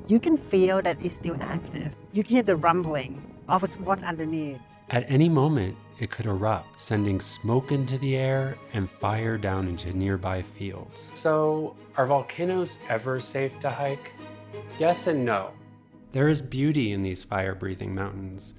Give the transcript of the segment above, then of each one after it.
You can feel that it's still active. You can hear the rumbling of what's underneath. At any moment, it could erupt, sending smoke into the air and fire down into nearby fields. So, are volcanoes ever safe to hike? Yes and no. There is beauty in these fire-breathing mountains,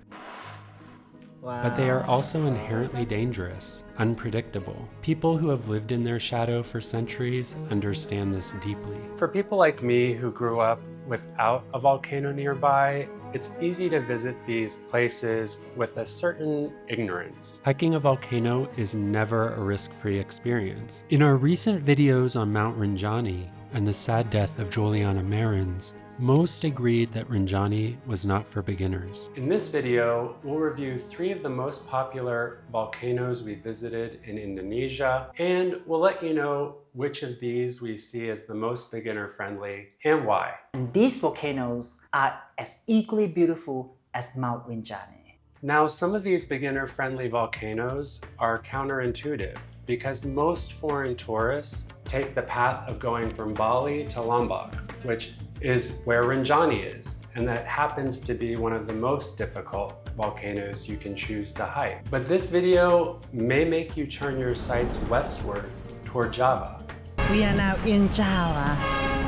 but they are also inherently dangerous, unpredictable. People who have lived in their shadow for centuries understand this deeply. For people like me who grew up without a volcano nearby, it's easy to visit these places with a certain ignorance. Hiking a volcano is never a risk-free experience. In our recent videos on Mount Rinjani and the sad death of Juliana Marins, most agreed that Rinjani was not for beginners. In this video, we'll review 3 of the most popular volcanoes we visited in Indonesia, and we'll let you know which of these we see as the most beginner-friendly and why. And these volcanoes are as equally beautiful as Mount Rinjani. Now, some of these beginner-friendly volcanoes are counterintuitive because most foreign tourists take the path of going from Bali to Lombok, which is where Rinjani is, and that happens to be one of the most difficult volcanoes you can choose to hike. But this video may make you turn your sights westward toward Java. We are now in Java,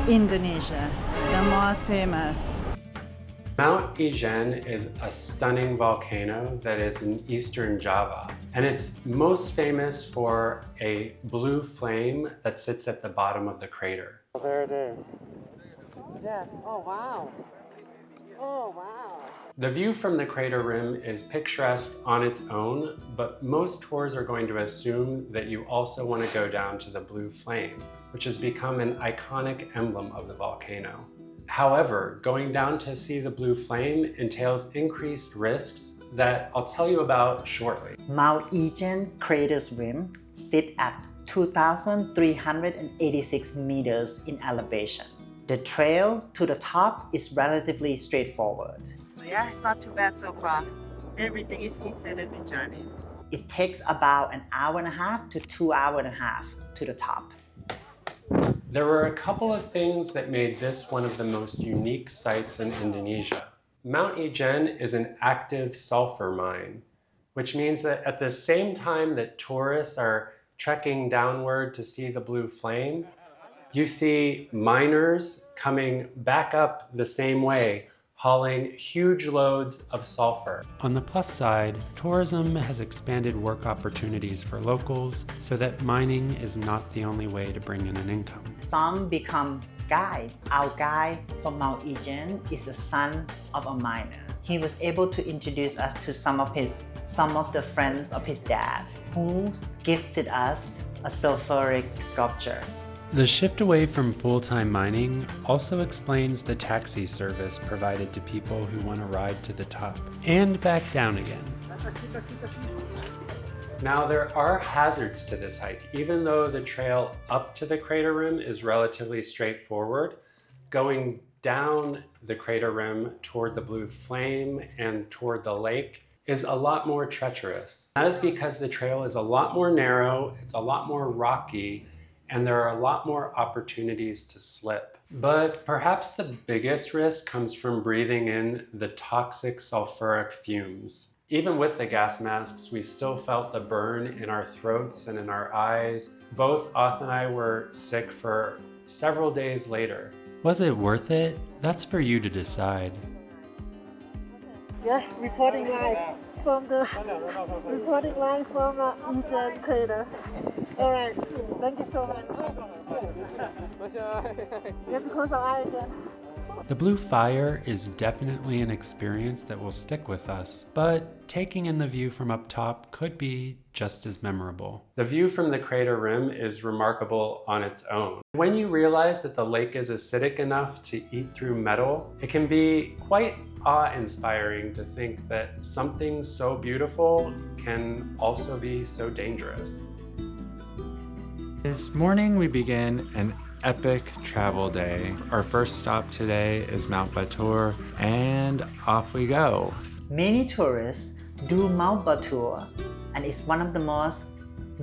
Indonesia, the most famous. Mount Ijen is a stunning volcano that is in eastern Java, and it's most famous for a blue flame that sits at the bottom of the crater. Oh, there it is. Yes. Oh, wow. Oh, wow. The view from the crater rim is picturesque on its own, but most tours are going to assume that you also want to go down to the blue flame, which has become an iconic emblem of the volcano. However, going down to see the blue flame entails increased risks that I'll tell you about shortly. Mount Ijen crater's rim sits at 2,386 meters in elevation. The trail to the top is relatively straightforward. Yeah, it's not too bad so far. Everything is easy in Rinjani. It takes about an hour and a half to 2 hours and a half to the top. There were a couple of things that made this one of the most unique sites in Indonesia. Mount Ijen is an active sulfur mine, which means that at the same time that tourists are trekking downward to see the blue flame, you see miners coming back up the same way, hauling huge loads of sulfur. On the plus side, tourism has expanded work opportunities for locals so that mining is not the only way to bring in an income. Some become guides. Our guide from Mount Ijen is the son of a miner. He was able to introduce us to some of the friends of his dad, who gifted us a sulfuric sculpture. The shift away from full-time mining also explains the taxi service provided to people who want to ride to the top and back down again. Now, there are hazards to this hike. Even though the trail up to the crater rim is relatively straightforward, going down the crater rim toward the blue flame and toward the lake is a lot more treacherous. That is because the trail is a lot more narrow, it's a lot more rocky, and there are a lot more opportunities to slip. But perhaps the biggest risk comes from breathing in the toxic sulfuric fumes. Even with the gas masks, we still felt the burn in our throats and in our eyes. Both Oth and I were sick for several days later. Was it worth it? That's for you to decide. Yeah, reporting live from Ijen crater. All right, thank you so much. The blue fire is definitely an experience that will stick with us, but taking in the view from up top could be just as memorable. The view from the crater rim is remarkable on its own. When you realize that the lake is acidic enough to eat through metal, it can be quite awe-inspiring to think that something so beautiful can also be so dangerous. This morning we begin an epic travel day. Our first stop today is Mount Batur, and off we go. Many tourists do Mount Batur, and it's one of the most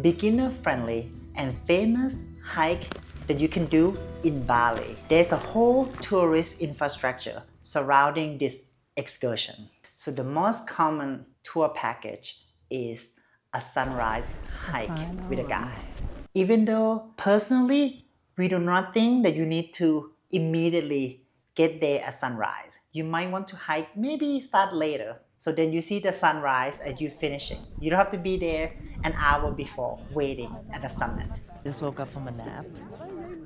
beginner-friendly and famous hike that you can do in Bali. There's a whole tourist infrastructure surrounding this excursion. So the most common tour package is a sunrise hike with a guide. Even though personally, we do not think that you need to immediately get there at sunrise. You might want to hike, maybe start later. So then you see the sunrise as you finishing. You don't have to be there an hour before waiting at the summit. Just woke up from a nap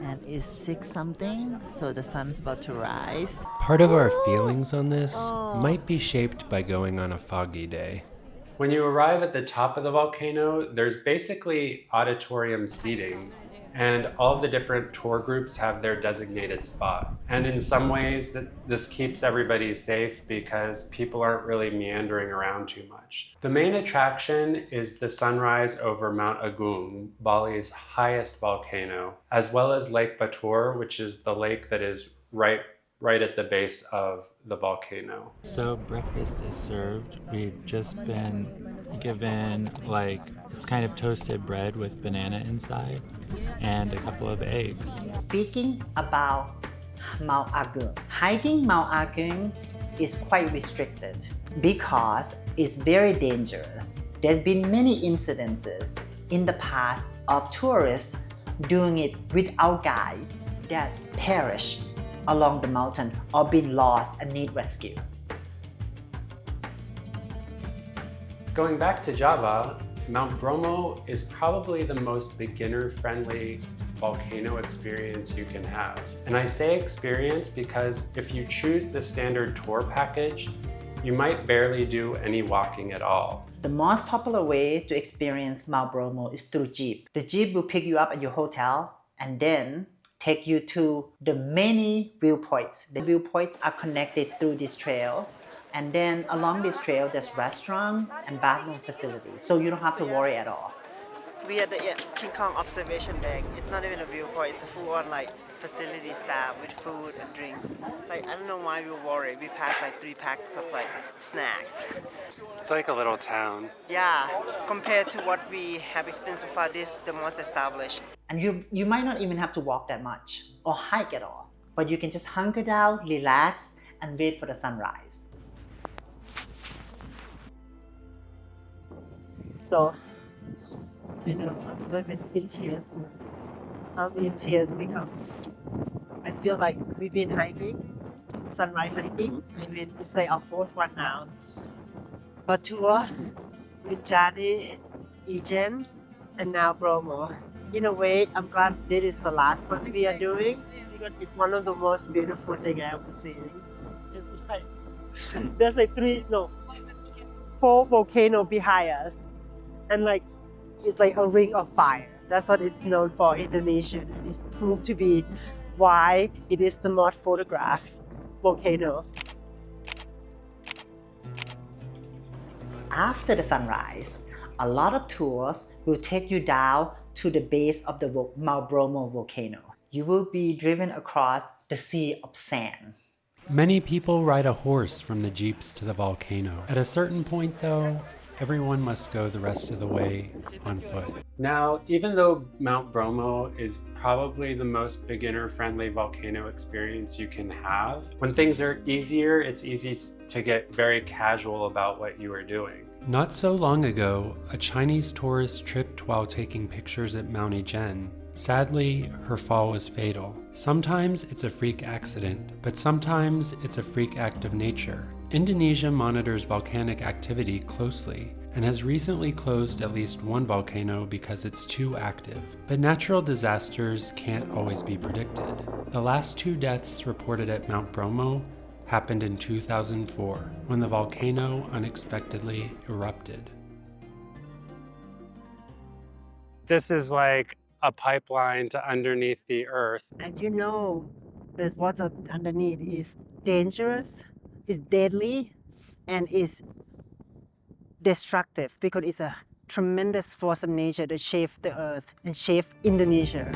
and it's 6 something, so the sun's about to rise. Part of our feelings on this might be shaped by going on a foggy day. When you arrive at the top of the volcano, there's basically auditorium seating, and all of the different tour groups have their designated spot. And in some ways, this keeps everybody safe because people aren't really meandering around too much. The main attraction is the sunrise over Mount Agung, Bali's highest volcano, as well as Lake Batur, which is the lake that is right at the base of the volcano. So breakfast is served. We've just been given it's kind of toasted bread with banana inside and a couple of eggs. Speaking about Mount Agung, hiking Mount Agung is quite restricted because it's very dangerous. There's been many incidences in the past of tourists doing it without guides that perish along the mountain or been lost and need rescue. Going back to Java, Mount Bromo is probably the most beginner-friendly volcano experience you can have. And I say experience because if you choose the standard tour package, you might barely do any walking at all. The most popular way to experience Mount Bromo is through Jeep. The Jeep will pick you up at your hotel and then take you to the many viewpoints. The viewpoints are connected through this trail. And then along this trail, there's restaurant and bathroom facilities. So you don't have to worry at all. We are at the King Kong observation deck. It's not even a viewpoint, it's a full-on facility staff with food and drinks. I don't know why we were worried. We packed 3 packs of snacks. It's like a little town. Yeah, compared to what we have experienced so far, this is the most established. And you might not even have to walk that much or hike at all, but you can just hunker down, relax, and wait for the sunrise. So, I'm a little bit in tears. I'm in tears because I feel like we've been hiking, sunrise hiking. It's our 4th one now. Batur, Rinjani, Ijen, and now Bromo. In a way, I'm glad this is the last one we are doing because it's one of the most beautiful things I've ever seen. There's 4 volcanoes behind us, and it's like a ring of fire. That's what it's known for in Indonesia. It's proved to be why it is the most photographed volcano. After the sunrise, a lot of tours will take you down to the base of the Mount Bromo volcano. You will be driven across the sea of sand. Many people ride a horse from the jeeps to the volcano. At a certain point though, everyone must go the rest of the way on foot. Now, even though Mount Bromo is probably the most beginner-friendly volcano experience you can have, when things are easier, it's easy to get very casual about what you are doing. Not so long ago, a Chinese tourist tripped while taking pictures at Mount Ijen. Sadly, her fall was fatal. Sometimes it's a freak accident, but sometimes it's a freak act of nature. Indonesia monitors volcanic activity closely and has recently closed at least one volcano because it's too active. But natural disasters can't always be predicted. The last 2 deaths reported at Mount Bromo happened in 2004 when the volcano unexpectedly erupted. This is like a pipeline to underneath the earth. And there's what's underneath is dangerous, is deadly, and is destructive because it's a tremendous force of nature that shaped the earth and shaped Indonesia.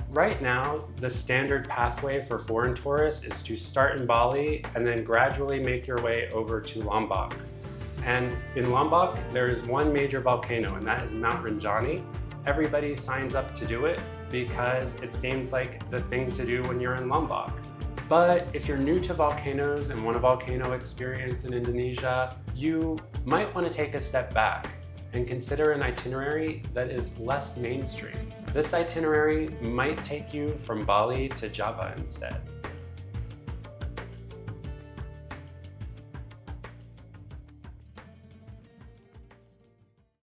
Right now, the standard pathway for foreign tourists is to start in Bali and then gradually make your way over to Lombok. And in Lombok, there is one major volcano, and that is Mount Rinjani. Everybody signs up to do it, because it seems like the thing to do when you're in Lombok. But if you're new to volcanoes and want a volcano experience in Indonesia, you might want to take a step back and consider an itinerary that is less mainstream. This itinerary might take you from Bali to Java instead.